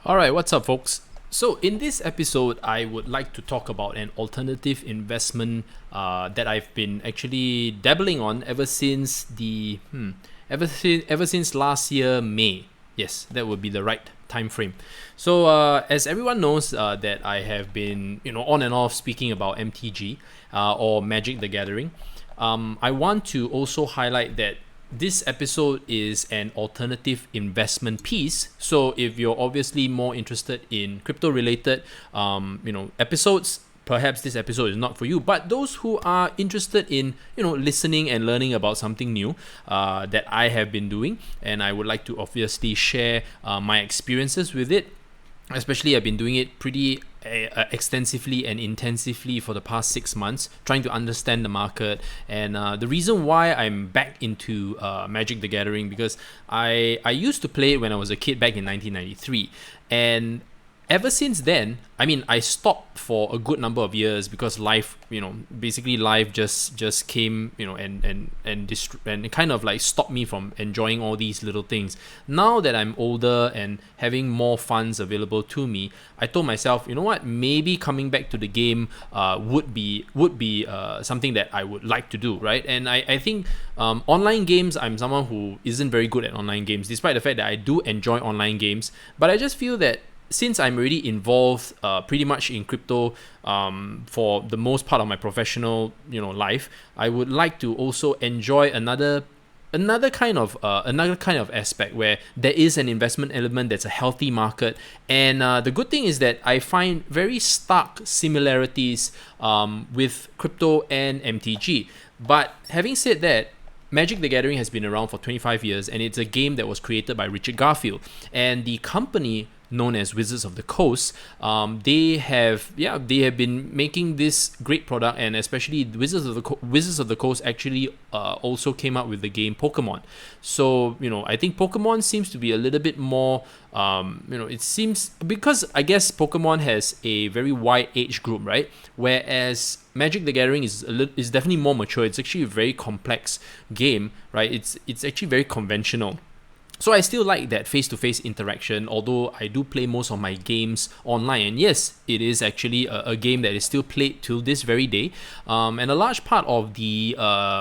All right, what's up, folks? So, in this episode, I would like to talk about an alternative investment that I've been actually dabbling on ever since last year May. Yes, that would be the right time frame. So, as everyone knows, that I have been on and off speaking about MTG or Magic the Gathering. I want to also highlight that this episode is an alternative investment piece. So if you're obviously more interested in crypto related, episodes, perhaps this episode is not for you. But those who are interested in, listening and learning about something new that I have been doing, and I would like to obviously share my experiences with it. Especially, I've been doing it pretty extensively and intensively for the past 6 months, trying to understand the market. And the reason why I'm back into Magic the Gathering, because I used to play it when I was a kid back in 1993. And ever since then, I stopped for a good number of years because life, basically life just came, and kind of like stopped me from enjoying all these little things. Now that I'm older and having more funds available to me, I told myself, you know what, maybe coming back to the game would be something that I would like to do, right? And I think online games, I'm someone who isn't very good at online games, despite the fact that I do enjoy online games. But I just feel that since I'm already involved pretty much in crypto for the most part of my professional life, I would like to also enjoy another kind of aspect where there is an investment element that's a healthy market. And the good thing is that I find very stark similarities with crypto and MTG. But having said that, Magic the Gathering has been around for 25 years, and it's a game that was created by Richard Garfield. And the company known as Wizards of the Coast, they have been making this great product, and especially Wizards of the Coast actually also came up with the game Pokemon. So I think Pokemon seems to be a little bit more, it seems, because I guess Pokemon has a very wide age group, right? Whereas Magic the Gathering is definitely more mature. It's actually a very complex game, right? It's actually very conventional. So I still like that face-to-face interaction, although I do play most of my games online. And yes, it is actually a game that is still played till this very day. And a large part of the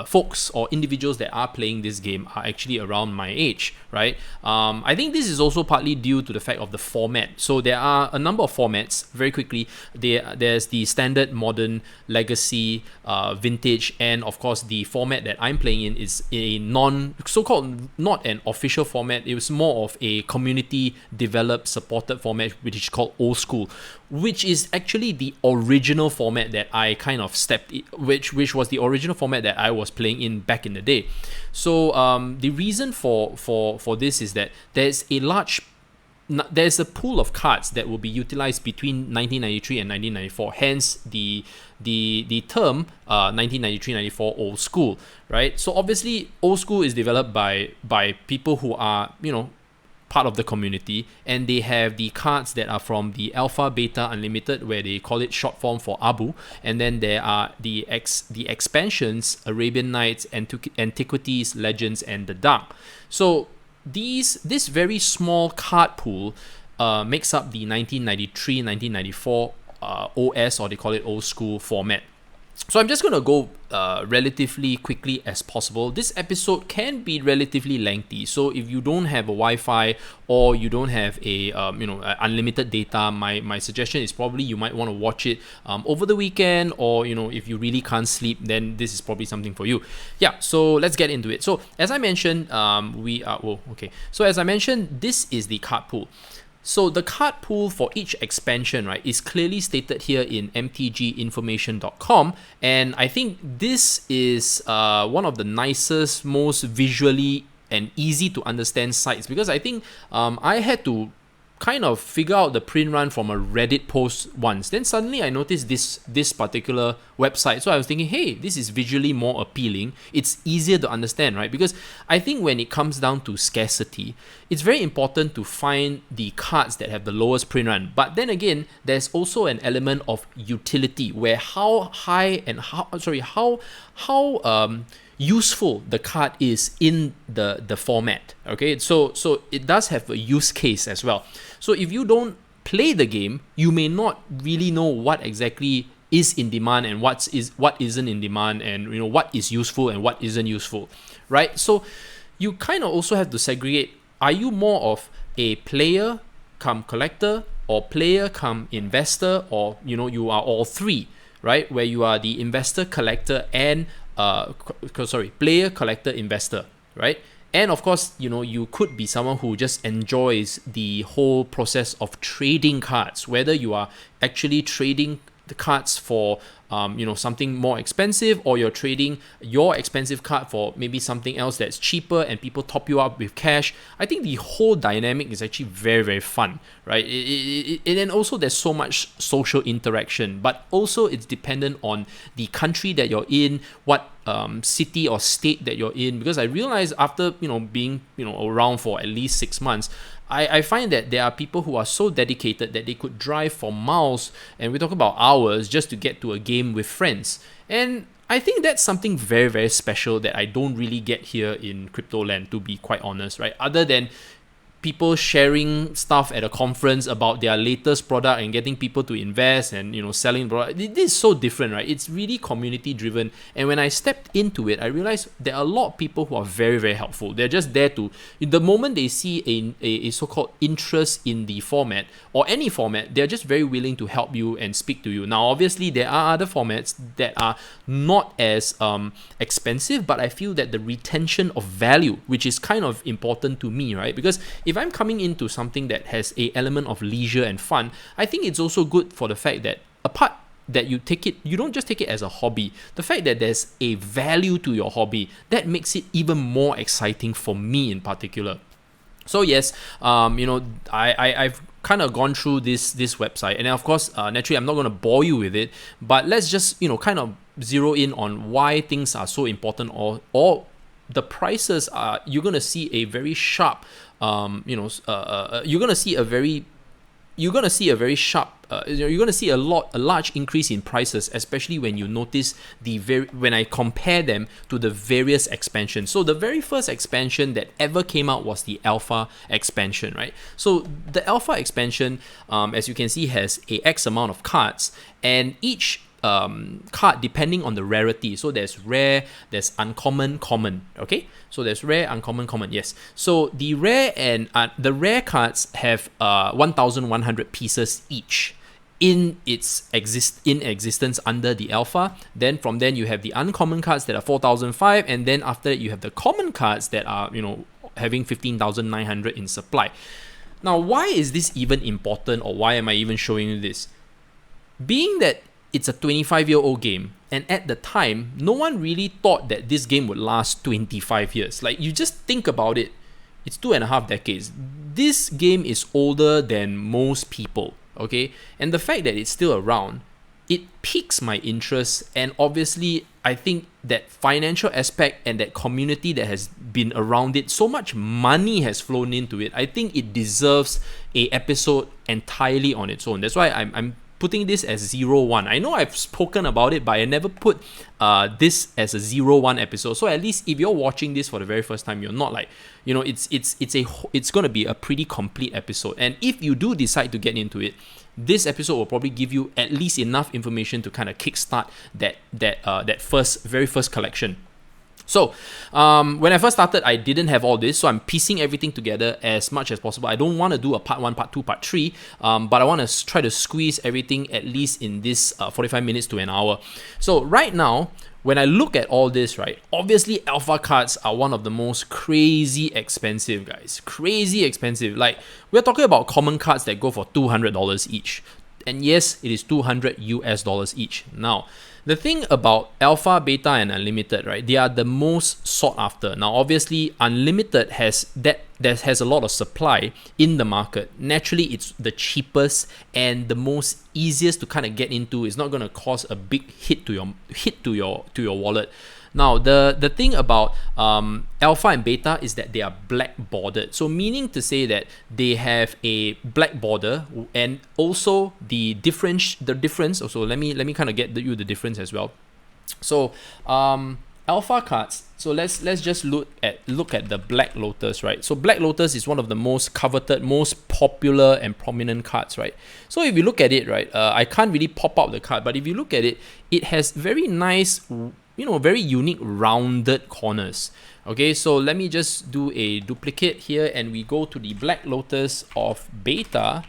folks or individuals that are playing this game are actually around my age, right? I think this is also partly due to the fact of the format. So there are a number of formats. Very quickly, there's the standard, modern, legacy, vintage, and of course the format that I'm playing in is a so-called not an official format. It was more of a community developed, supported format, which is called old school, which is actually the original format that I kind of which was the original format that I was playing in back in the day. So the reason for this is that there's a pool of cards that will be utilized between 1993 and 1994. Hence the term 1993-94 old school, right? So obviously old school is developed by people who are part of the community, and they have the cards that are from the Alpha, Beta, Unlimited, where they call it short form for ABU, and then there are the expansions, Arabian Nights, Antiquities, Legends, and the Dark. So this very small card pool makes up the 1993-1994 OS, or they call it old school format. So I'm just going to go relatively quickly as possible. This episode can be relatively lengthy, so if you don't have a Wi-Fi or you don't have a unlimited data, my suggestion is probably you might want to watch it over the weekend, or if you really can't sleep, then this is probably something for you. Yeah, so let's get into it. So as I mentioned, So as I mentioned, this is the card pool. So the card pool for each expansion, right, is clearly stated here in mtginformation.com, and I think this is one of the nicest, most visually and easy to understand sites, because I think I had to kind of figure out the print run from a Reddit post once. Then suddenly I noticed this particular website. So I was thinking, hey, this is visually more appealing. It's easier to understand, right? Because I think when it comes down to scarcity, it's very important to find the cards that have the lowest print run. But then again, there's also an element of utility, where how useful the card is in the format. Okay, so it does have a use case as well. So if you don't play the game, you may not really know what exactly is in demand and what isn't in demand, and what is useful and what isn't useful, right? So you kind of also have to segregate. Are you more of a player come collector, or player come investor, or you are all three, right? Where you are the investor, collector, and player, collector, investor, right? And of course, you could be someone who just enjoys the whole process of trading cards, whether you are actually trading the cards for something more expensive, or you're trading your expensive card for maybe something else that's cheaper and people top you up with cash. I think the whole dynamic is actually very, very fun, right? And also there's so much social interaction, but also it's dependent on the country that you're in, what city or state that you're in, because I realized after being around for at least 6 months, I find that there are people who are so dedicated that they could drive for miles, and we talk about hours, just to get to a game with friends. And I think that's something very, very special that I don't really get here in crypto land, to be quite honest, right? Other than people sharing stuff at a conference about their latest product and getting people to invest and selling product. This is so different, right? It's really community driven, and when I stepped into it, I realized there are a lot of people who are very, very helpful. They're just there to, the moment they see a so-called interest in the format or any format, they're just very willing to help you and speak to you. Now obviously there are other formats that are not as expensive, but I feel that the retention of value, which is kind of important to me, right? Because if I'm coming into something that has a element of leisure and fun, I think it's also good for the fact that apart that you don't just take it as a hobby. The fact that there's a value to your hobby, that makes it even more exciting for me in particular. So yes, I've kind of gone through this website, and of course, naturally, I'm not going to bore you with it, but let's just kind of zero in on why things are so important, or the prices are. You're going to see a very sharp, you're going to see a very sharp, you're going to see a large increase in prices, especially when you notice when I compare them to the various expansions. So the very first expansion that ever came out was the Alpha expansion, right? So the Alpha expansion, as you can see, has a X amount of cards, and each card depending on the rarity. So there's rare, there's uncommon, common. Okay, so there's rare, uncommon, common. Yes. So the rare and the rare cards have 1,100 pieces each in existence under the Alpha. Then from then you have the uncommon cards that are 4,005, and then after that you have the common cards that are having 15,900 in supply. Now, why is this even important, or why am I even showing you this? Being that it's a 25-year-old game, and at the time, no one really thought that this game would last 25 years. Like, you just think about it, it's 2.5 decades. This game is older than most people, okay? And the fact that it's still around, it piques my interest, and obviously, I think that financial aspect and that community that has been around it, so much money has flown into it. I think it deserves a episode entirely on its own. That's why I'm putting this as 0-1. I know I've spoken about it, but I never put this as a 0-1 episode. So at least if you're watching this for the very first time, you're not like, it's going to be a pretty complete episode. And if you do decide to get into it, this episode will probably give you at least enough information to kind of kickstart that very first collection. So, when I first started, I didn't have all this, so I'm piecing everything together as much as possible. I don't want to do a part 1, part 2, part 3, but I want to try to squeeze everything at least in this 45 minutes to an hour. So right now, when I look at all this, right, obviously Alpha cards are one of the most crazy expensive, guys. Crazy expensive. Like, we're talking about common cards that go for $200 each. And yes, it is $200 US each. Now, the thing about Alpha, Beta, and Unlimited, right? They are the most sought after. Now, obviously, Unlimited has a lot of supply in the market. Naturally, it's the cheapest and the most easiest to kind of get into. It's not going to cause a big hit to your wallet. Now, the thing about Alpha and Beta is that they are black bordered. So meaning to say that they have a black border, and also the difference. Also, let me kind of get you the difference as well. So alpha cards. So let's just look at the Black Lotus, right? So Black Lotus is one of the most coveted, most popular and prominent cards, right? So if you look at it, right, I can't really pop out the card, but if you look at it, it has very nice, very unique rounded corners. Okay, so let me just do a duplicate here, and we go to the Black Lotus of beta.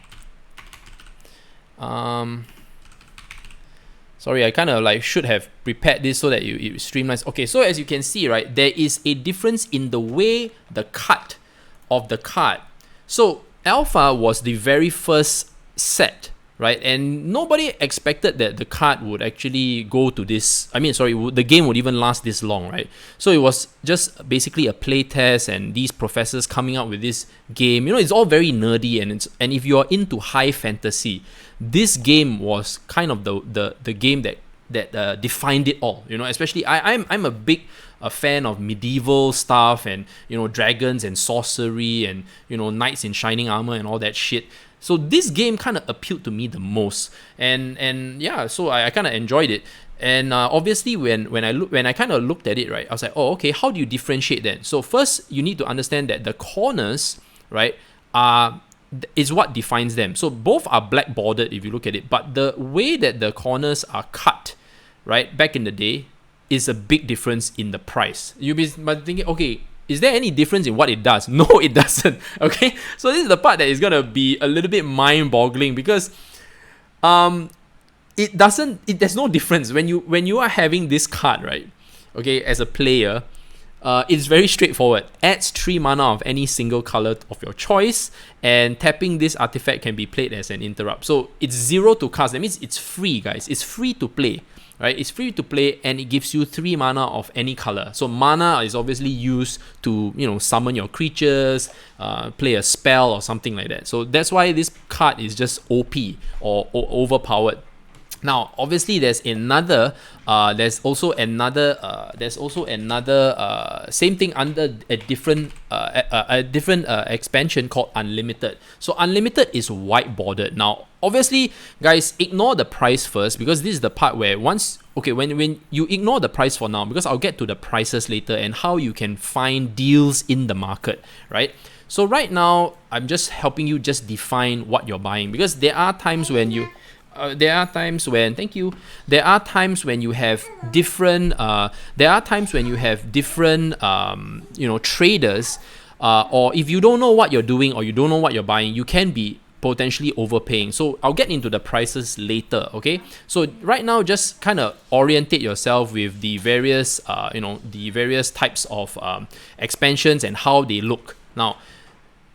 Sorry, I kind of like should have prepared this so that it streamlines. Okay, so as you can see, right, there is a difference in the way the cut of the card. So Alpha was the very first set, right? And nobody expected that the card would actually go to this. The game would even last this long, right? So it was just basically a play test, and these professors coming up with this game. It's all very nerdy, and if you are into high fantasy, this game was kind of the game that defined it all. Especially I'm a big fan of medieval stuff, and dragons and sorcery, and knights in shining armor and all that shit. So this game kind of appealed to me the most, and yeah, so I kind of enjoyed it. And obviously, when I kind of looked at it, right, I was like, oh, okay, how do you differentiate then? So first, you need to understand that the corners, right, is what defines them. So both are black bordered if you look at it, but the way that the corners are cut, right, back in the day, is a big difference in the price. You'll be thinking, okay, is there any difference in what it does? No, it doesn't. Okay, so this is the part that is gonna be a little bit mind-boggling, because there's no difference when you are having this card, right? Okay, as a player, it's very straightforward. Adds 3 mana of any single color of your choice, and tapping this artifact can be played as an interrupt. So it's 0 to cast. That means it's free, guys. It's free to play, right? It's free to play, and it gives you 3 mana of any color. So mana is obviously used to summon your creatures, play a spell or something like that. So that's why this card is just OP or overpowered. Now, obviously, there's also another same thing under a different expansion called Unlimited. So Unlimited is white bordered. Now, obviously, guys, ignore the price first, because this is the part where when you ignore the price for now, because I'll get to the prices later and how you can find deals in the market, right? So right now, I'm just helping you just define what you're buying, because there are times when you have different traders, or if you don't know what you're doing or you don't know what you're buying, you can be potentially overpaying. So I'll get into the prices later, okay? So right now, just kind of orientate yourself with the various types of expansions and how they look. Now,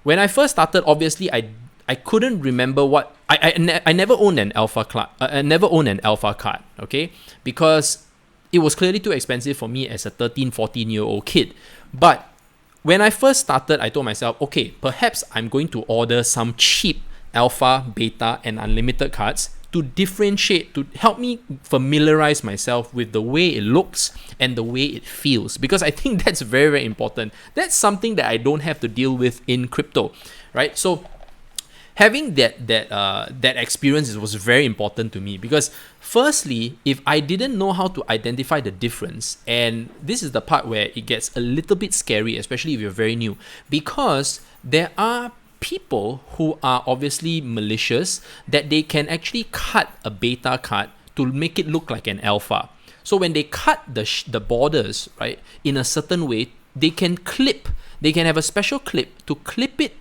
when I first started, obviously I couldn't remember what I never owned an alpha card. I never owned an alpha card, okay? Because it was clearly too expensive for me as a 13, 14-year-old kid. But when I first started, I told myself, okay, perhaps I'm going to order some cheap alpha, beta, and unlimited cards to differentiate, to help me familiarize myself with the way it looks and the way it feels. Because I think that's very, very important. That's something that I don't have to deal with in crypto, right? So having that experience was very important to me, because firstly, if I didn't know how to identify the difference, and this is the part where it gets a little bit scary, especially if you're very new, because there are people who are obviously malicious, that they can actually cut a beta card to make it look like an alpha. So when they cut the borders, right, in a certain way, they can have a special clip to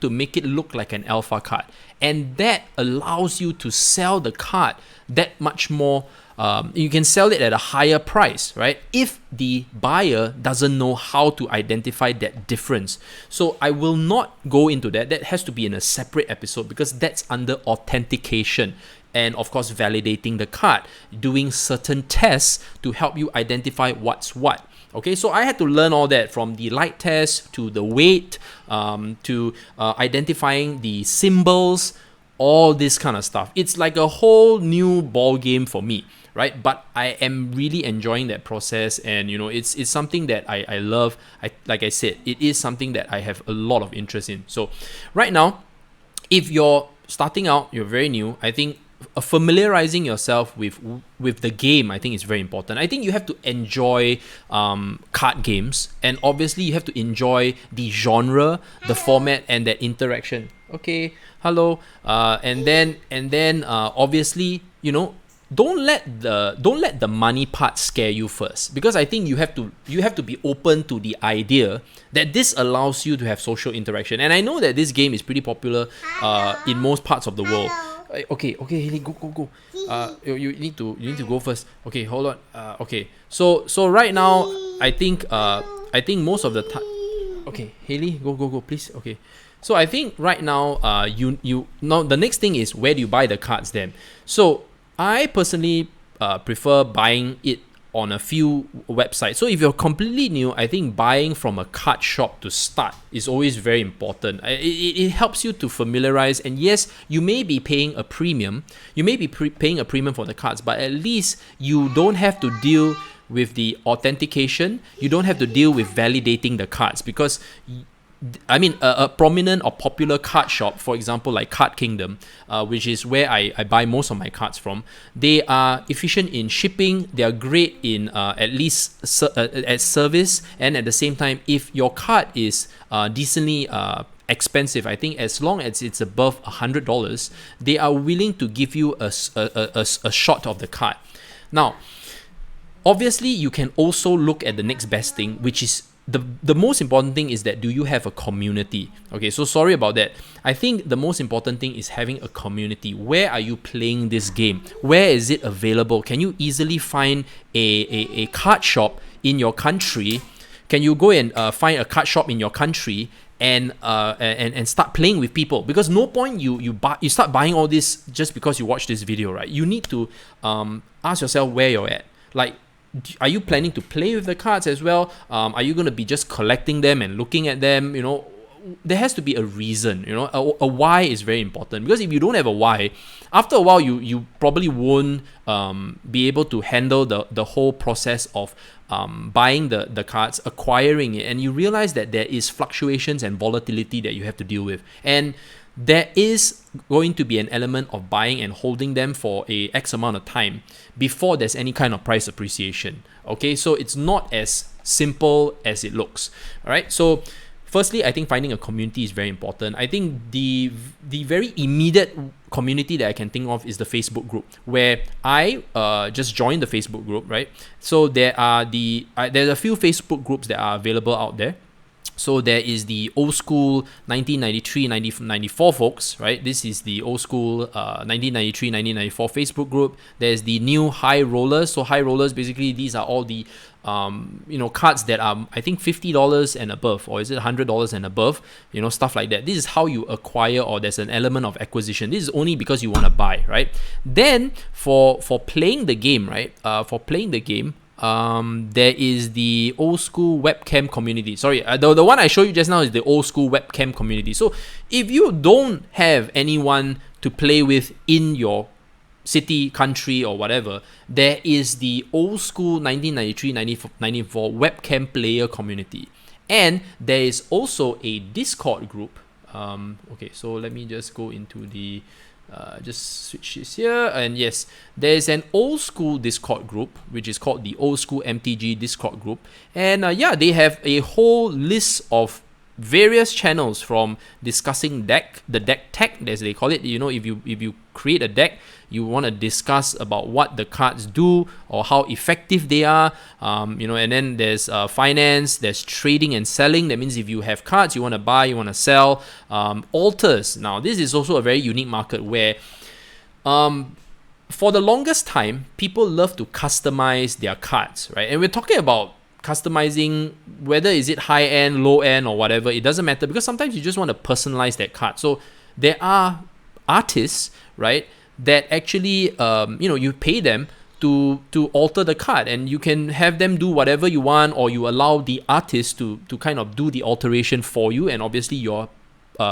make it look like an alpha card. And that allows you to sell the card that much more. You can sell it at a higher price, right? If the buyer doesn't know how to identify that difference. So I will not go into that. That has to be in a separate episode, because that's under authentication. And of course, validating the card, doing certain tests to help you identify what's what. Okay, so I had to learn all that, from the light test to the weight, to identifying the symbols, all this kind of stuff. It's like a whole new ball game for me, right? But I am really enjoying that process, and it's something that I love. Like I said, it is something that I have a lot of interest in. So right now, if you're starting out, you're very new, I think familiarizing yourself with the game, I think, is very important. I think you have to enjoy card games, and obviously you have to enjoy the genre, the format, and that interaction. Okay, hello. And then obviously, you know, don't let the money part scare you first, because I think you have to be open to the idea that this allows you to have social interaction. And I know that this game is pretty popular in most parts of the world. Okay, Haley, go. You need to go first. Okay, hold on. Okay, so right now I think most of the time. Okay, Haley, go, please. Okay. So I think right now, you now the next thing is, where do you buy the cards then? So I personally prefer buying it on a few websites. So if you're completely new, I think buying from a card shop to start is always very important. It helps you to familiarize, and yes, you may be paying a premium. You may be paying a premium for the cards, but at least you don't have to deal with the authentication. You don't have to deal with validating the cards, because I mean, a prominent or popular card shop, for example, like Card Kingdom, which is where I buy most of my cards from, they are efficient in shipping. They are great in at least at service, and at the same time, if your card is decently expensive, I think as long as it's above $100, they are willing to give you a shot of the card. Now, obviously, you can also look at the next best thing, which is the most important thing is that, do you have a community? Okay, so sorry about that. I think the most important thing is having a community. Where are you playing this game? Where is it available? Can you easily find a card shop in your country? Can you go and find a card shop in your country and start playing with people? Because no point you start buying all this just because you watch this video, right? You need to ask yourself where you're at. Like, are you planning to play with the cards as well? Are you going to be just collecting them and looking at them? You know, there has to be a reason. You know, a why is very important, because if you don't have a why, after a while you probably won't be able to handle the whole process of buying the cards, acquiring it, and you realize that there is fluctuations and volatility that you have to deal with. And there is going to be an element of buying and holding them for a X amount of time before there's any kind of price appreciation. Okay, so it's not as simple as it looks. All right, so firstly, I think finding a community is very important. I think the very immediate community that I can think of is the Facebook group, where I just joined the Facebook group, right? So there's a few Facebook groups that are available out there. So there is the old school 1993, 1994 folks, right? This is the old school 1993, 1994 Facebook group. There's the new high rollers. So high rollers, basically, these are all the cards that are, I think, $50 and above, or is it $100 and above? You know, stuff like that. This is how you acquire, or there's an element of acquisition. This is only because you want to buy, right? Then for playing the game, right? There is the old school webcam community. Sorry, the one I showed you just now is the old school webcam community. So if you don't have anyone to play with in your city, country, or whatever, there is the old school 1993, 1994 webcam player community. And there is also a Discord group. Okay, so let me just go into the just switch this here, and yes, there's an old school Discord group which is called the old school MTG Discord group, and they have a whole list of various channels, from discussing the deck tech, as they call it. You know, if you create a deck, you want to discuss about what the cards do or how effective they are, and then there's finance, there's trading and selling. That means if you have cards you want to buy, you want to sell. Altars, now this is also a very unique market where for the longest time people love to customize their cards, right? And we're talking about customizing, whether is it high end, low end, or whatever, it doesn't matter, because sometimes you just want to personalize that card. So there are artists, right, that actually you pay them to alter the card, and you can have them do whatever you want, or you allow the artist to kind of do the alteration for you, and obviously you're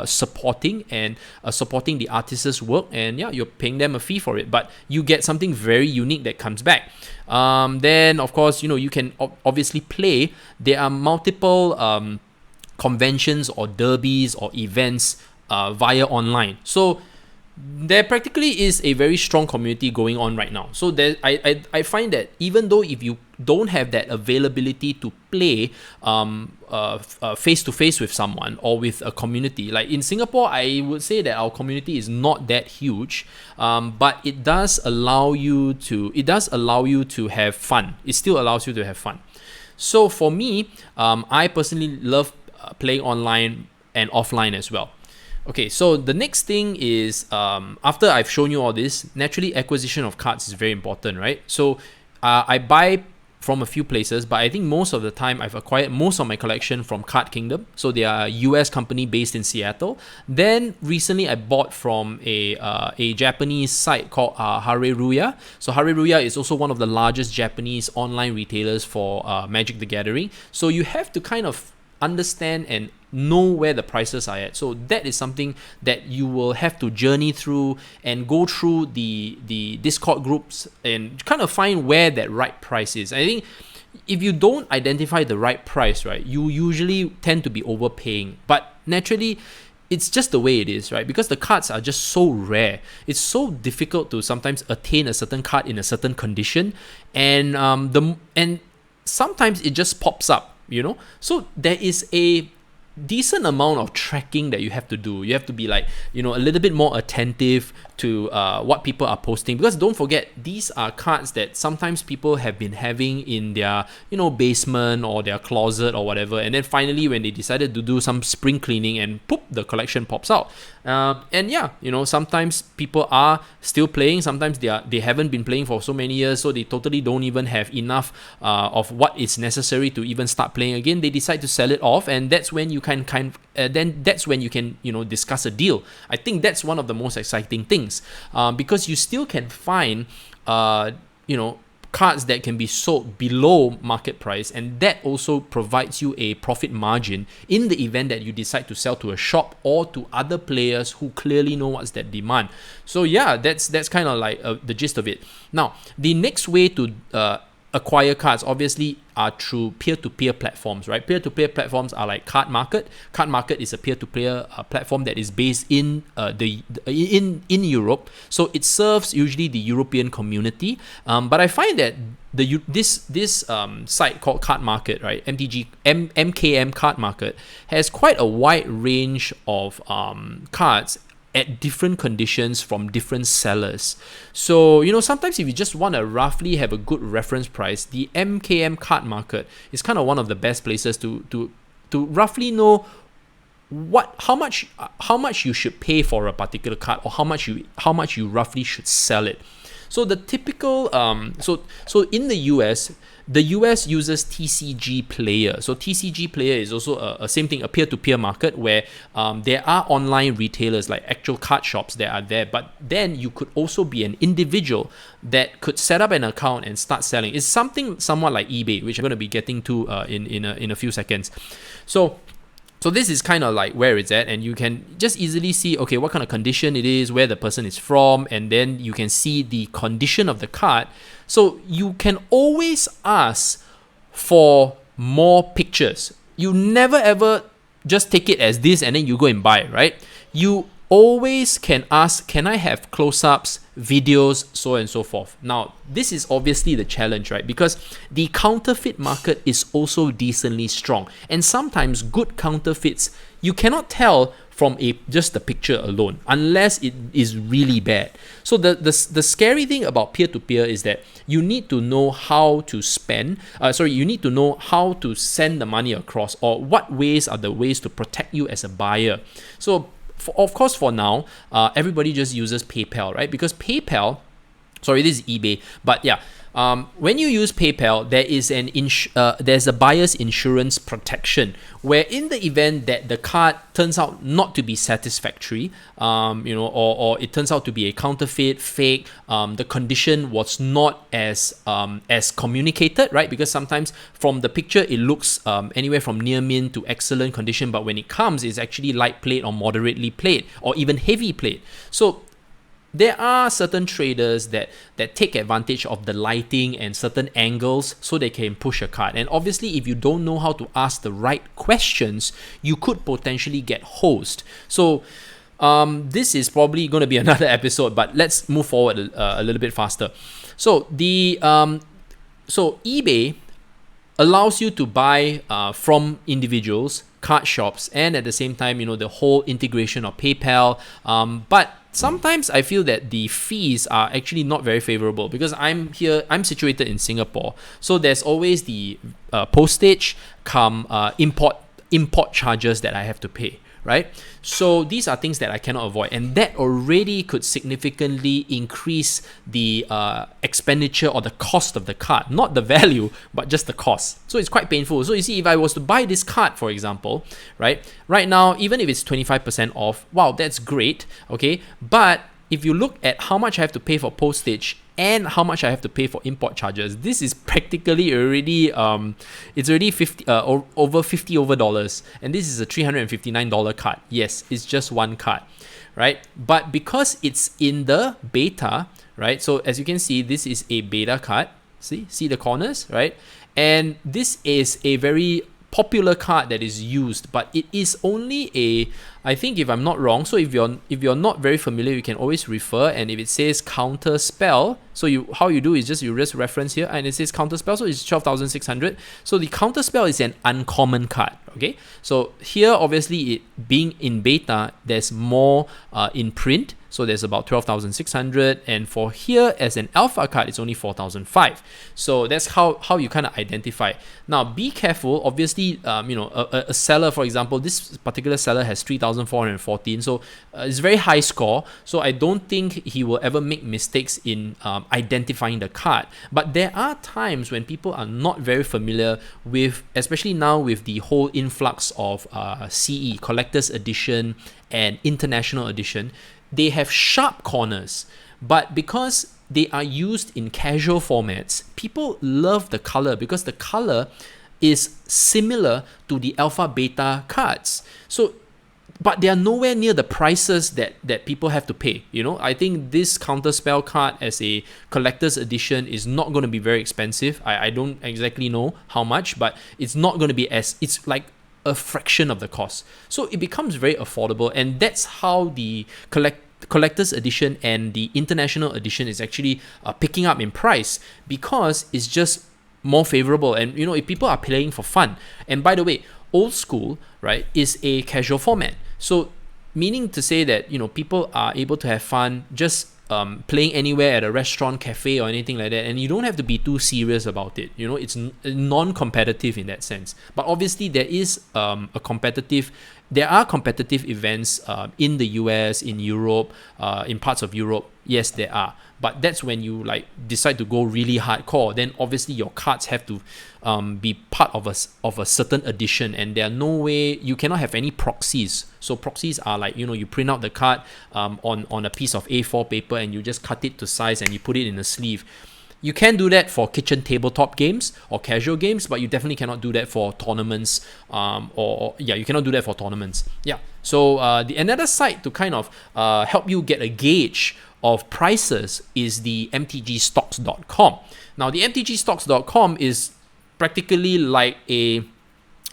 supporting the artist's work, and you're paying them a fee for it, but you get something very unique that comes back. Then of course, you can obviously play. There are multiple conventions or derbies or events via online. So there practically is a very strong community going on right now. So I find that even though if you don't have that availability to play face to face with someone or with a community, like in Singapore, I would say that our community is not that huge, but it does allow you to have fun. It still allows you to have fun. So for me, I personally love playing online and offline as well. Okay, so the next thing is, after I've shown you all this, naturally acquisition of cards is very important, right? So I buy from a few places, but I think most of the time I've acquired most of my collection from Card Kingdom. So they are a US company based in Seattle. Then recently I bought from a Japanese site called Hareruya. So Hareruya is also one of the largest Japanese online retailers for Magic the Gathering. So you have to kind of understand and know where the prices are at. So that is something that you will have to journey through and go through the Discord groups and kind of find where that right price is. I think if you don't identify the right price, right, you usually tend to be overpaying. But naturally, it's just the way it is, right? Because the cards are just so rare. It's so difficult to sometimes attain a certain card in a certain condition, and sometimes it just pops up. So there is a decent amount of tracking that you have to do. You have to be like, a little bit more attentive to what people are posting, because don't forget, these are cards that sometimes people have been having in their basement or their closet or whatever, and then finally when they decided to do some spring cleaning, and poop, the collection pops out. And yeah, sometimes people are still playing, sometimes they haven't been playing for so many years, so they totally don't even have enough of what is necessary to even start playing again. They decide to sell it off, and that's when you can discuss a deal. I think that's one of the most exciting things, because you still can find cards that can be sold below market price, and that also provides you a profit margin in the event that you decide to sell to a shop or to other players who clearly know what's that demand. So yeah, that's kind of like the gist of it. Now, the next way to acquire cards obviously are through peer-to-peer platforms, right? Peer-to-peer platforms are like Card Market. Card Market is a peer-to-peer platform that is based in in Europe, so it serves usually the European community. But I find that this site called Card Market, right? MKM Card Market has quite a wide range of cards at different conditions from different sellers. So, sometimes if you just want to roughly have a good reference price, the MKM Card Market is kind of one of the best places to roughly know how much you should pay for a particular card, or how much you roughly should sell it. So the typical so in the US uses TCG Player. So TCG Player is also a same thing, a peer-to-peer market where there are online retailers like actual card shops that are there, but then you could also be an individual that could set up an account and start selling. It's something somewhat like eBay, which I'm going to be getting to in a few seconds. So this is kind of like where it's at, and you can just easily see, okay, what kind of condition it is, where the person is from, and then you can see the condition of the card. So you can always ask for more pictures. You never ever just take it as this and then you go and buy, right? You always can ask, can I have close-ups, videos, so on and so forth. Now, this is obviously the challenge, right? Because the counterfeit market is also decently strong. And sometimes good counterfeits, you cannot tell from just the picture alone, unless it is really bad. So the scary thing about peer-to-peer is that you need to know how to you need to know how to send the money across, or what ways are the ways to protect you as a buyer. So of course, for now, everybody just uses PayPal, right? Because PayPal, this is eBay, but yeah, when you use PayPal, there is there's a buyer's insurance protection, where in the event that the card turns out not to be satisfactory, or it turns out to be a counterfeit, fake, the condition was not as communicated, right? Because sometimes from the picture it looks anywhere from near mint to excellent condition, but when it comes, it's actually light plate or moderately plate or even heavy plate. So there are certain traders that take advantage of the lighting and certain angles so they can push a card. And obviously, if you don't know how to ask the right questions, you could potentially get hosed. So This is probably going to be another episode, but let's move forward a little bit faster. So so eBay allows you to buy from individuals, card shops, and at the same time, the whole integration of PayPal. But sometimes I feel that the fees are actually not very favorable because I'm situated in Singapore. So there's always the postage come import charges that I have to pay, right? So these are things that I cannot avoid, and that already could significantly increase the expenditure or the cost of the card, not the value, but just the cost. So it's quite painful. So you see, if I was to buy this card, for example, right now, even if it's 25% off, wow, that's great, okay? But if you look at how much I have to pay for postage and how much I have to pay for import charges, this is practically already it's already over $50, and this is a $359 card. Yes, it's just one card, right? But because it's in the beta, right? So as you can see, this is a beta card. See the corners, right? And this is a very popular card that is used, but it is only I think, if I'm not wrong, so if you're not very familiar, you can always refer, and if it says counter spell, so how you do is you just reference here, and it says counter spell, so it's 12,600. So the counter spell is an uncommon card, okay? So here, obviously, it being in beta, there's more in print, so there's about 12,600, and for here as an alpha card, it's only 4,005. So that's how you kind of identify. Now, be careful. Obviously, a seller, for example, this particular seller has 3,414, so it's a very high score. So I don't think he will ever make mistakes in identifying the card. But there are times when people are not very familiar with, especially now with the whole influx of CE, Collector's Edition, and International Edition. They have sharp corners, but because they are used in casual formats, people love the color because the color is similar to the alpha beta cards. So, but they are nowhere near the prices that people have to pay. I think this counterspell card as a collector's edition is not going to be very expensive. I don't exactly know how much, but it's not going to be it's like a fraction of the cost. So it becomes very affordable, and that's how the collector's edition and the international edition is actually picking up in price, because it's just more favorable. And if people are playing for fun, and by the way, old school, right, is a casual format. So meaning to say that people are able to have fun just playing anywhere at a restaurant, cafe, or anything like that, and you don't have to be too serious about it. It's non-competitive in that sense. But obviously there are competitive events in the US, in Europe, in parts of Europe. Yes, there are. But that's when you decide to go really hardcore. Then obviously your cards have to be part of a certain edition, and there are no way you cannot have any proxies. So proxies are you print out the card on a piece of A4 paper and you just cut it to size and you put it in a sleeve. You can do that for kitchen tabletop games or casual games, but you definitely cannot do that for tournaments. You cannot do that for tournaments. Yeah. So another site to kind of help you get a gauge of prices is the mtgstocks.com. Now, the mtgstocks.com is practically like a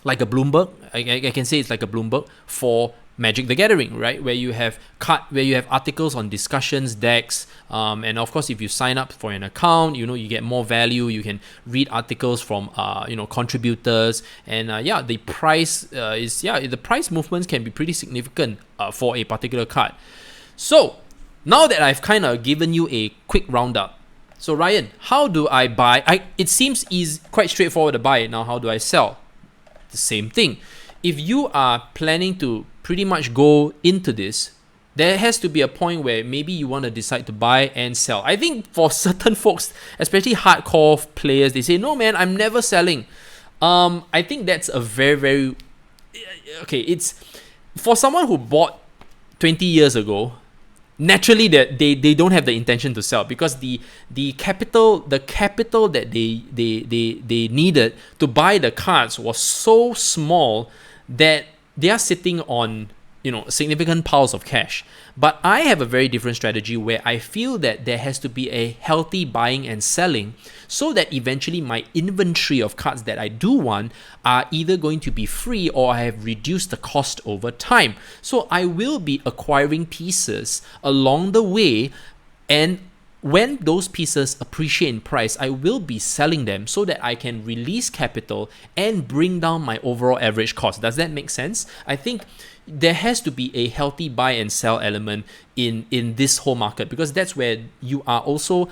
Bloomberg. I can say it's like a Bloomberg for Magic the Gathering, right? Where you have articles on discussions, decks, and of course, if you sign up for an account, you get more value. You can read articles from contributors, and the price movements can be pretty significant for a particular card. So now that I've kind of given you a quick roundup, so Ryan, how do I buy? It seems quite straightforward to buy. Now, how do I sell? The same thing. If you are planning to pretty much go into this, there has to be a point where maybe you want to decide to buy and sell. I think for certain folks, especially hardcore players, they say, no man, I'm never selling. I think that's a very, very... Okay, it's... For someone who bought 20 years ago, naturally they don't have the intention to sell, because the capital that they needed to buy the cards was so small that they are sitting on significant piles of cash. But I have a very different strategy where I feel that there has to be a healthy buying and selling so that eventually my inventory of cards that I do want are either going to be free or I have reduced the cost over time. So I will be acquiring pieces along the way, and when those pieces appreciate in price, I will be selling them so that I can release capital and bring down my overall average cost. Does that make sense? I think there has to be a healthy buy and sell element in this whole market, because that's where you are also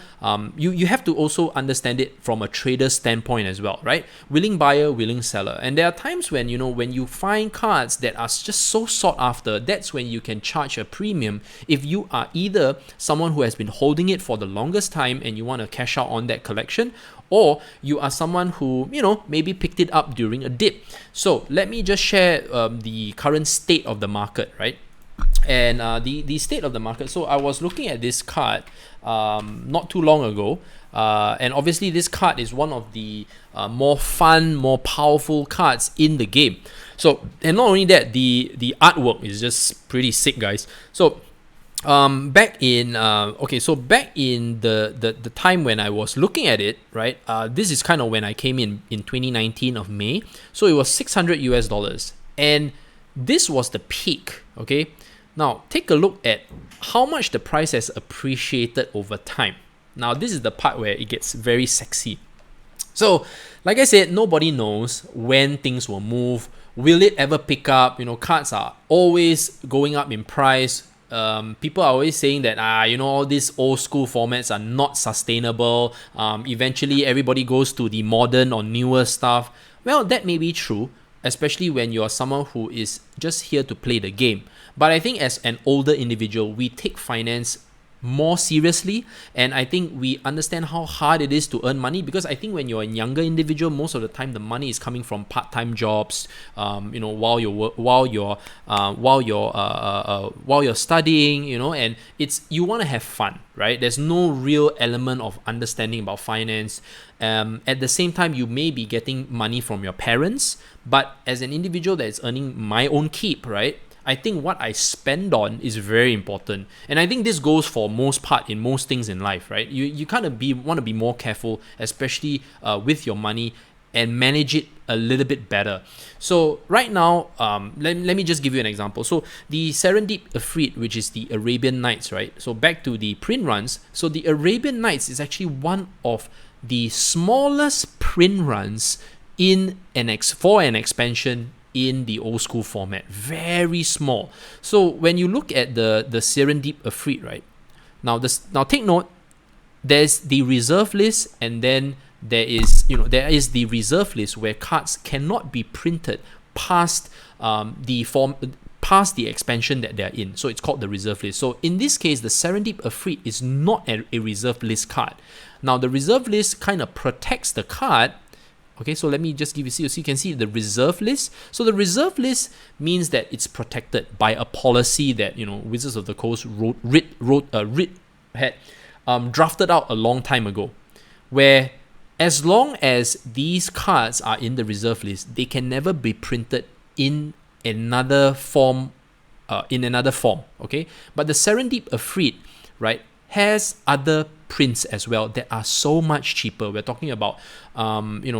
you have to also understand it from a trader standpoint as well, right? Willing buyer, willing seller. And there are times when when you find cards that are just so sought after, that's when you can charge a premium if you are either someone who has been holding it for the longest time and you want to cash out on that collection, or you are someone who maybe picked it up during a dip. So let me just share the current state of the market, right? And the state of the market. So I was looking at this card not too long ago, and obviously this card is one of the more fun, more powerful cards in the game. So, and not only that, the artwork is just pretty sick, guys. So back in the time when I was looking at it, right? This is kind of when I came in 2019 of May. So it was $600, and this was the peak. Okay, now take a look at how much the price has appreciated over time. Now this is the part where it gets very sexy. So like I said, nobody knows when things will move. Will it ever pick up? Cards are always going up in price. People are always saying that all these old school formats are not sustainable. Eventually everybody goes to the modern or newer stuff. Well, that may be true, especially when you're someone who is just here to play the game. But I think as an older individual, we take finance more seriously, and I think we understand how hard it is to earn money, because I think when you're a younger individual, most of the time the money is coming from part-time jobs, while you're studying, and it's, you want to have fun, right? There's no real element of understanding about finance. At the same time, you may be getting money from your parents, but as an individual that is earning my own keep, right? I think what I spend on is very important. And I think this goes for most part in most things in life, right? You kind of want to be more careful, especially with your money, and manage it a little bit better. So right now, let me just give you an example. So the Serendip Ifrit, which is the Arabian Nights, right? So back to the print runs. So the Arabian Nights is actually one of the smallest print runs for an expansion in the old school format. Very small. So when you look at the Serendip Ifrit, right? Now take note, there's the reserve list, and then there is the reserve list where cards cannot be printed past the expansion that they're in. So it's called the reserve list. So in this case, the Serendip Ifrit is not a reserve list card. Now the reserve list kind of protects the card. Okay, so let me just give you, so you can see the reserve list. So the reserve list means that it's protected by a policy that Wizards of the Coast had drafted out a long time ago, where as long as these cards are in the reserve list, they can never be printed in another form. Okay, but the Serendip Ifrit, right, has other prints as well that are so much cheaper. We're talking about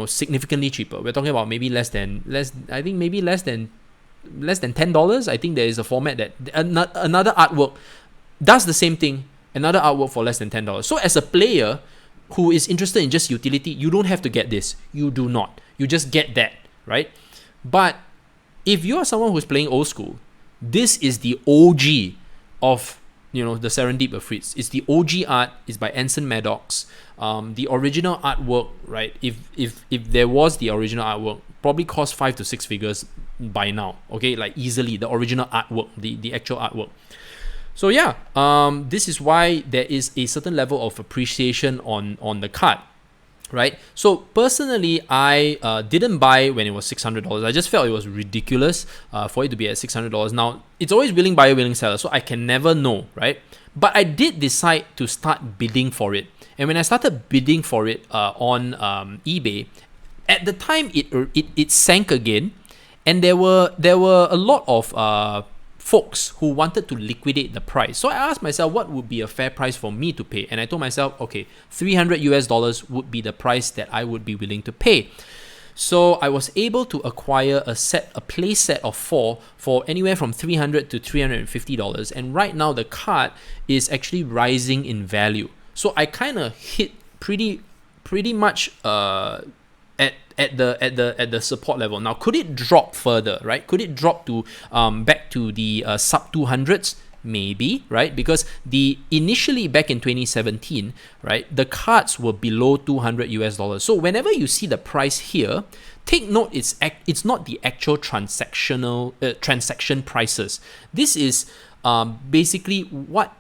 significantly cheaper. We're talking about maybe less than $10. I think there is a format that another artwork does the same thing, another artwork for less than $10. So as a player who is interested in just utility, you don't have to get this. You do not. You just get that, right? But if you are someone who's playing old school, this is the OG of the Serendip Ifrits. It's the OG art. It's by Anson Maddox. The original artwork, right? If there was the original artwork, probably cost 5 to 6 figures by now. Okay, like easily the original artwork, the actual artwork. So yeah, this is why there is a certain level of appreciation on the card, right? So personally, I didn't buy when it was $600. I just felt it was ridiculous for it to be at $600. Now, it's always willing buyer, willing seller, so I can never know, right? But I did decide to start bidding for it. And when I started bidding for it on eBay, at the time it sank again, and there were a lot of folks who wanted to liquidate the price. So I asked myself, what would be a fair price for me to pay? And I told myself, okay, $300 would be the price that I would be willing to pay. So I was able to acquire a play set of 4 for anywhere from $300 to $350. And right now the card is actually rising in value. So I kind of hit pretty much at the support level. Now, could it drop further, right? Could it drop to back to the sub 200s? Maybe, right? Because initially back in 2017, right, the cards were below $200. So whenever you see the price here, take note it's not the actual transaction prices. This is basically what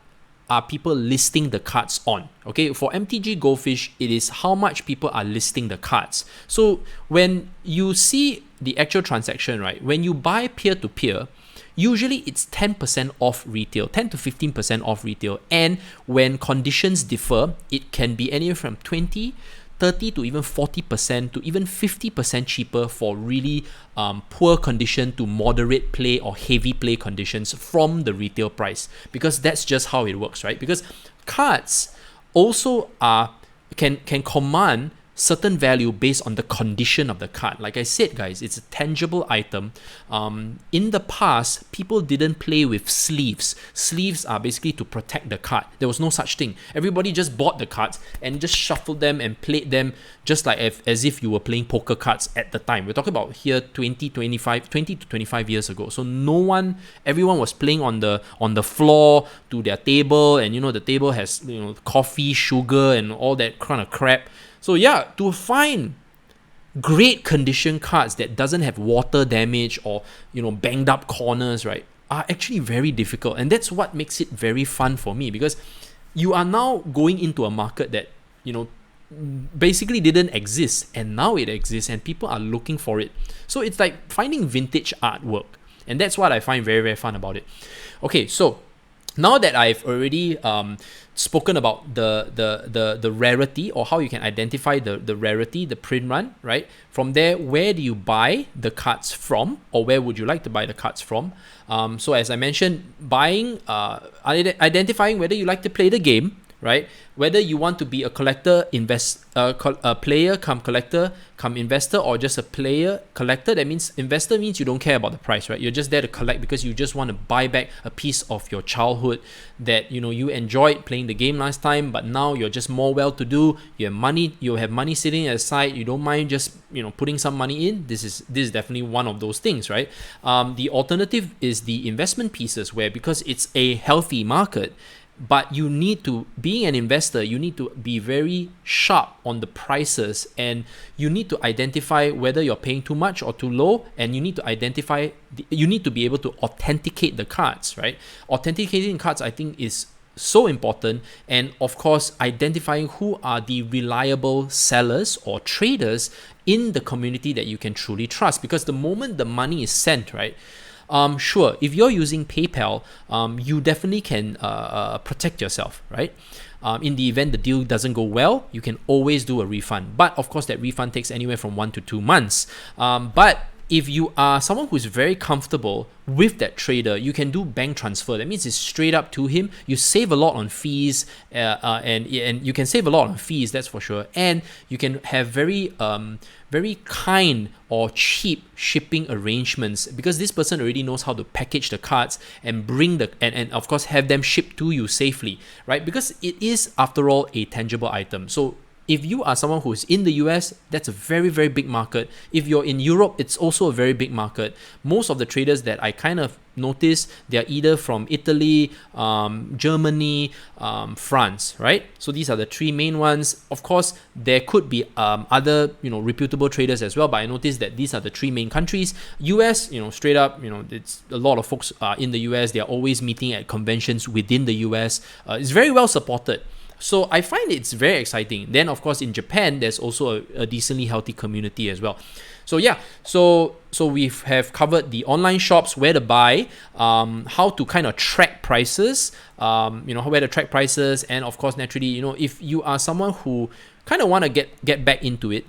are people listing the cards on. Okay, for MTG Goldfish, it is how much people are listing the cards. So when you see the actual transaction, right, when you buy peer-to-peer, usually it's 10% off retail, 10 to 15% off retail. And when conditions differ, it can be anywhere from 20, 30 to even 40% to even 50% cheaper for really poor condition to moderate play or heavy play conditions from the retail price, because that's just how it works, right? Because cards also can command certain value based on the condition of the card. Like I said, guys, it's a tangible item. In the past, people didn't play with sleeves. Sleeves are basically to protect the card. There was no such thing. Everybody just bought the cards and just shuffled them and played them just like as if you were playing poker cards at the time. We're talking about here 20 to 25 years ago. So everyone was playing on the floor to their table, and the table has coffee, sugar, and all that kind of crap. So yeah, to find great condition cards that doesn't have water damage or banged up corners, right, are actually very difficult. And that's what makes it very fun for me, because you are now going into a market that basically didn't exist, and now it exists and people are looking for it. So it's like finding vintage artwork, and that's what I find very, very fun about it. Okay, so now that I've already spoken about the rarity, or how you can identify the rarity, the print run, right? From there, where do you buy the cards from, or where would you like to buy the cards from? So as I mentioned, identifying whether you like to play the game, right? Whether you want to be a collector, a player come collector come investor, or just a player collector. That means investor means you don't care about the price, right? You're just there to collect because you just want to buy back a piece of your childhood that you enjoyed playing the game last time, but now you're just more well-to-do. You have money sitting aside. You don't mind just putting some money in. This is definitely one of those things, right? The alternative is the investment pieces, where because it's a healthy market, but you need to, being an investor, you need to be very sharp on the prices, and you need to identify whether you're paying too much or too low, and you need to you need to be able to authenticate the cards, right? Authenticating cards, I think, is so important. And of course, identifying who are the reliable sellers or traders in the community that you can truly trust, because the moment the money is sent, right? Sure, if you're using PayPal, you definitely can protect yourself, right? In the event the deal doesn't go well, you can always do a refund. But of course, that refund takes anywhere from 1 to 2 months. But if you are someone who's very comfortable with that trader, you can do bank transfer. That means it's straight up to him. You save a lot on fees, and you can save a lot on fees, that's for sure. And you can have very kind or cheap shipping arrangements, because this person already knows how to package the cards and bring and of course have them shipped to you safely, right? Because it is, after all, a tangible item. So if you are someone who's in the US, that's a very, very big market. If you're in Europe, it's also a very big market. Most of the traders that I kind of notice, they're either from Italy, Germany, France, right? So these are the 3 main ones. Of course, there could be other, reputable traders as well, but I noticed that these are the 3 main countries. US, straight up, it's a lot of folks in the US. They're always meeting at conventions within the US. It's very well supported. So I find it's very exciting. Then, of course, in Japan, there's also a decently healthy community as well. So yeah, so we have covered the online shops, where to buy, how to kind of track prices, where to track prices, and of course, naturally, if you are someone who kind of want to get back into it,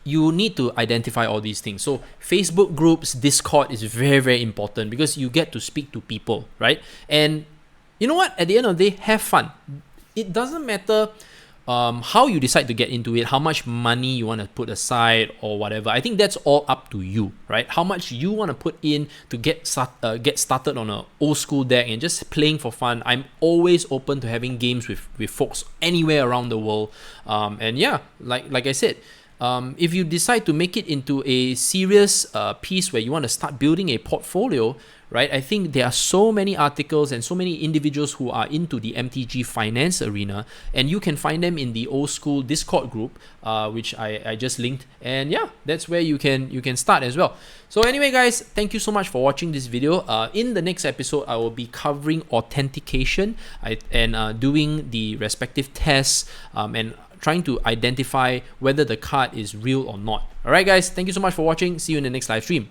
you need to identify all these things. So Facebook groups, Discord is very, very important because you get to speak to people, right? And you know what? At the end of the day, have fun. It doesn't matter how you decide to get into it, how much money you want to put aside or whatever. I think that's all up to you, right? How much you want to put in to get started on an old school deck and just playing for fun. I'm always open to having games with folks anywhere around the world. And yeah, like I said, if you decide to make it into a serious piece where you want to start building a portfolio, right? I think there are so many articles and so many individuals who are into the MTG finance arena, and you can find them in the old school Discord group, which I just linked. And yeah, that's where you can start as well. So anyway, guys, thank you so much for watching this video. In the next episode, I will be covering authentication and doing the respective tests and trying to identify whether the card is real or not. Alright guys, thank you so much for watching. See you in the next live stream.